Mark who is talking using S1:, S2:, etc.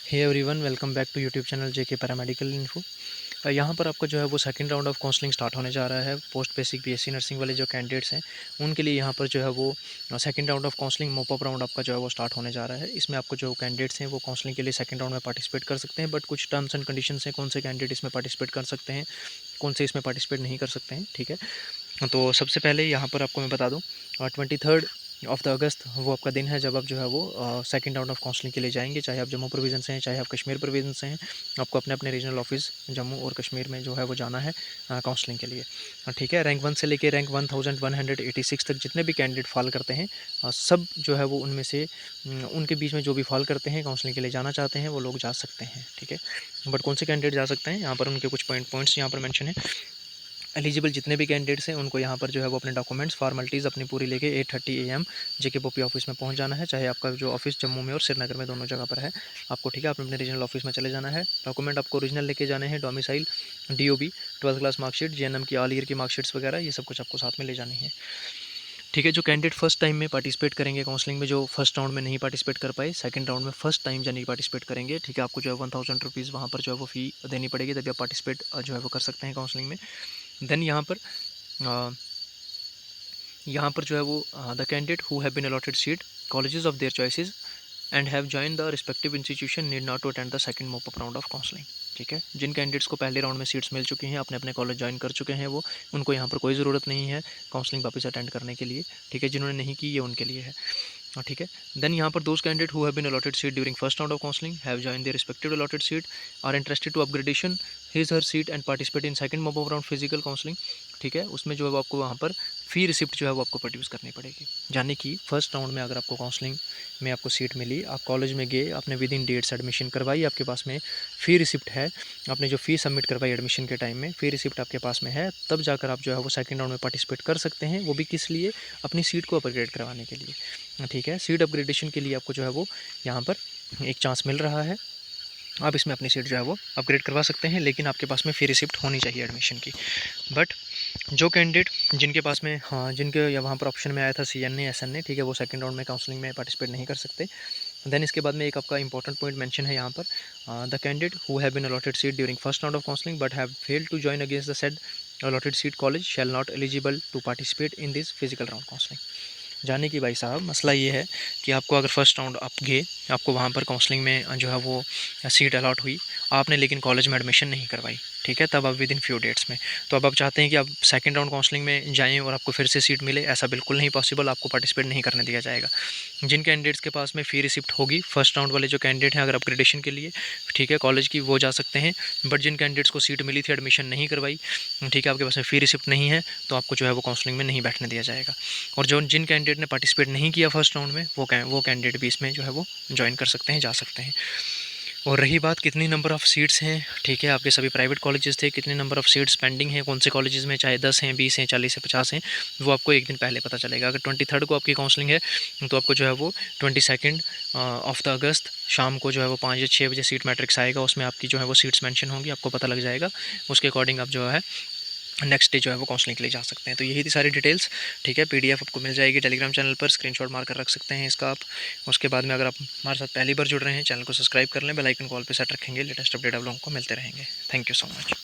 S1: Hey everyone, welcome back to YouTube channel JK paramedical info. यहाँ पर आपका जो है वो second round of counselling start होने जा रहा है। पोस्ट बेसिक बीएससी नर्सिंग वाले जो कैंडिडेट्स हैं उनके लिए यहाँ पर जो है वो second round of counselling mop-up round आपका जो है वो स्टार्ट होने जा रहा है। इसमें आपको जो कैंडिडेट्स हैं वो काउंसलिंग के लिए सेकंड राउंड में पार्टिसिपेट कर सकते हैं, बट कुछ टर्म्स एंड कंडीशंस हैं कौन से कैंडिडेट इसमें पार्टिसिपेट कर सकते हैं, कौन से इसमें पार्टिसिपेट नहीं कर सकते हैं। ठीक है, तो सबसे पहले यहाँ पर आपको मैं बता दूँ 23 ऑफ द अगस्त वो आपका दिन है जब आप जो है वो सेकंड राउंड ऑफ काउंसलिंग के लिए जाएंगे। चाहे आप जम्मू प्रोविज़न से हैं, चाहे आप कश्मीर प्रोविज़न से हैं, आपको अपने अपने रीजनल ऑफिस जम्मू और कश्मीर में जो है वो जाना है काउंसलिंग के लिए। ठीक है, रैंक 1 से लेके रैंक 1186 तक जितने भी कैंडिडेट फॉल करते हैं सब जो है वो उनमें से उनके बीच में जो भी फॉल करते हैं काउंसलिंग के लिए जाना चाहते हैं वो लोग जा सकते हैं। ठीक है, बट कौन से कैंडिडेट जा सकते हैं यहाँ पर उनके कुछ पॉइंट्स यहाँ पर मेंशन है। एलिजिबल जितने भी कैंडिडेट्स हैं उनको यहाँ पर जो है वो अपने डॉक्यूमेंट्स फॉर्मेलिटीज़ अपनी पूरी लेके 8:30 AM जेके पॉपी ऑफिस में पहुँच जाना है। चाहे आपका जो ऑफिस जम्मू में और श्रीनगर में दोनों जगह पर है आपको। ठीक है, आपने अपने रीजनल ऑफिस में चले जाना है। डॉक्यूमेंट आपको ओरिजिनल लेके जाने हैं, domicile, DOB, 12th class marksheet, JNM की ऑल ईयर की मार्कशीट्स वगैरह ये सब कुछ आपको साथ में ले जानी है। ठीक है, जो कैंडिडेट फर्स्ट टाइम में पार्टिसिपेट करेंगे काउंसलिंग में, जो फर्स्ट राउंड में नहीं पार्टिसिपेट कर पाए, सेकंड राउंड में फर्स्ट टाइम यानी पार्टिसिपेट करेंगे। ठीक है, आपको जो है 1000 रुपीज़ वहाँ पर जो है वो फ़ी देनी पड़ेगी, तभी आप पार्टिसिपेट जो है वो कर सकते हैं काउंसलिंग में। देन यहाँ पर जो है वो the candidate who have been allotted seat colleges of their choices and have join the respective institution need not to attend the second mop up round of counselling. ठीक है, जिन कैंडिडेट्स को पहले राउंड में सीट्स मिल चुकी हैं, अपने अपने कॉलेज ज्वाइन कर चुके हैं, वो उनको यहाँ पर कोई ज़रूरत नहीं है काउंसलिंग वापस अटेंड करने के लिए। ठीक है, जिन्होंने नहीं की ये उनके लिए है। ठीक है, देन यहाँ पर those candidate who have been allotted seat during first round of counselling have join their respective allotted seat are interested to upgradation his her seat and participate in second mop up round physical counselling. ठीक है, उसमें जो है वो आपको वहाँ पर फ़ी receipt जो है वो आपको प्रोड्यूस करनी पड़ेगी। यानी कि फर्स्ट राउंड में अगर आपको काउंसलिंग में आपको सीट मिली, आप कॉलेज में गए, आपने विद इन डेट्स एडमिशन करवाई, आपके पास में फ़ी रिसिप्ट है, आपने जो फ़ी सबमिट करवाई एडमिशन के टाइम में फ़ी रिसिप्ट आपके पास में है, तब जाकर आप जो है वो सेकंड राउंड में पार्टिसिपेट कर सकते हैं। वो भी किस लिए? अपनी सीट को अपग्रेड करवाने के लिए। ठीक है, सीट अपग्रेडेशन के लिए आपको जो है वो यहाँ पर एक चांस मिल रहा है। आप इसमें अपनी सीट जो है वो अपग्रेड करवा सकते हैं, लेकिन आपके पास में फ़ी रिसिप्ट होनी चाहिए एडमिशन की। बट जो कैंडिडेट जिनके पास में जिनके या वहाँ पर ऑप्शन में आया था CNA SNA, ठीक है, वो सेकंड राउंड में काउंसलिंग में पार्टिसिपेट नहीं कर सकते। देन इसके बाद में एक आपका इंपॉर्टेंट पॉइंट मेंशन है यहाँ पर, the candidate who have been allotted seat during first round of counselling but have failed to join against the said allotted seat college shall not eligible to participate in this physical round counselling. जाने कि भाई साहब मसला ये है कि आपको अगर फर्स्ट राउंड आप गए, आपको वहाँ पर काउंसलिंग में जो है वो सीट अलॉट हुई, आपने लेकिन कॉलेज में एडमिशन नहीं करवाई। ठीक है, तब आप विद इन फ्यू डेट्स में, तो अब आप चाहते हैं कि आप सेकंड राउंड काउंसलिंग में जाएं और आपको फिर से सीट मिले, ऐसा बिल्कुल नहीं पॉसिबल, आपको पार्टिसिपेट नहीं करने दिया जाएगा। जिन कैंडिडेट्स के पास में फ़ी रिसिप्ट होगी, फर्स्ट राउंड वाले जो कैंडिडेट हैं अगर अपग्रेडेशन के लिए, ठीक है, कॉलेज की, वो जा सकते हैं। बट जिन कैंडिडेट्स को सीट मिली थी, एडमिशन नहीं करवाई, ठीक है, आपके पास में फ़ी रिसिप्ट नहीं है, तो आपको जो है वो काउंसलिंग में नहीं बैठने दिया जाएगा। और जो जिन कैंडिडेट ने पार्टिसिपेट नहीं किया फर्स्ट राउंड में, वो कैंडिडेट भी इसमें जो है वो ज्वाइन कर सकते हैं, जा सकते हैं। और रही बात कितनी नंबर ऑफ़ सीट्स हैं, ठीक है, आपके सभी प्राइवेट कॉलेजेस थे, कितने नंबर ऑफ़ सीट्स पेंडिंग हैं, कौन से कॉलेजेस में, चाहे 10 हैं, 20 हैं, 40 हैं, 50 हैं, वो आपको एक दिन पहले पता चलेगा। अगर 23 को आपकी काउंसलिंग है तो आपको जो है वो 22 ऑफ द अगस्त शाम को जो है वो 5 या 6 बजे सीट मैट्रिक्स आएगा, उसमें आपकी जो है वो सीट्स मेंशन होंगी, आपको पता लग जाएगा। उसके अकॉर्डिंग आप जो है नेक्स्ट डे जो है वो काउंसलिंग के लिए जा सकते हैं। तो यही थी सारी डिटेल्स। ठीक है, PDF आपको मिल जाएगी टेलीग्राम चैनल पर, स्क्रीनशॉट मार कर रख सकते हैं इसका आप। उसके बाद में अगर आप हमारे साथ पहली बार जुड़ रहे हैं, चैनल को सब्सक्राइब कर लें, बेल आइकन कॉल पे सेट रखेंगे, लेटेस्ट अपडेट आप लोगों को मिलते रहेंगे। Thank you so much.